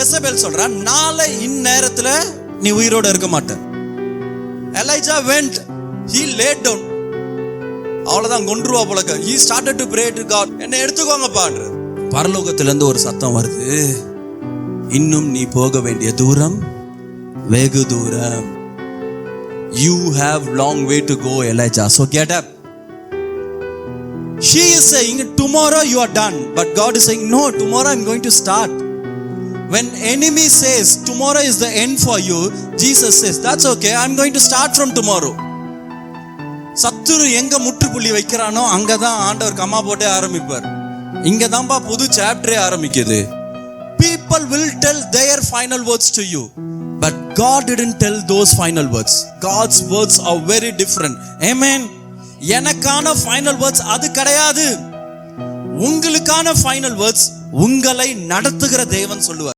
எசபேல் சொல்றான், நாளை இந்நேரத்துல நீ உயிரோட இருக்க மாட்ட. Elijah went, he laid down. அவ்வளவுதான், கொன்றுவா போலக்க. he started to pray to God. என்ன எடுத்துக்கோங்கப்பான்ற. பரலோகத்துல இருந்து ஒரு சத்தம் வருது, இன்னும் நீ போக வேண்டிய தூரம் வெகு தூரம். You have long way to go, Elijah. So get up. She is saying tomorrow you are done, but God is saying no, tomorrow I'm going to start. When enemy says tomorrow is the end for you, Jesus says that's okay, I'm going to start from tomorrow. சத்துரு எங்க முற்றுப்புள்ளி வைக்கிறானோ அங்கதான் ஆண்டவர் கம்மா போட்டே ஆரம்பிப்பார். இங்கதான்பா புது சாப்டரே ஆரம்பிக்குது. People will tell their final words to you, but God didn't tell those final words. God's words are very different. Amen. எனக்கான ஃபைனல் வேர்ட்ஸ் அது கிடையாது. உங்களுக்கான ஃபைனல் வேர்ட்ஸ் உங்களை நடத்துகிற தேவன் சொல்லுவார்.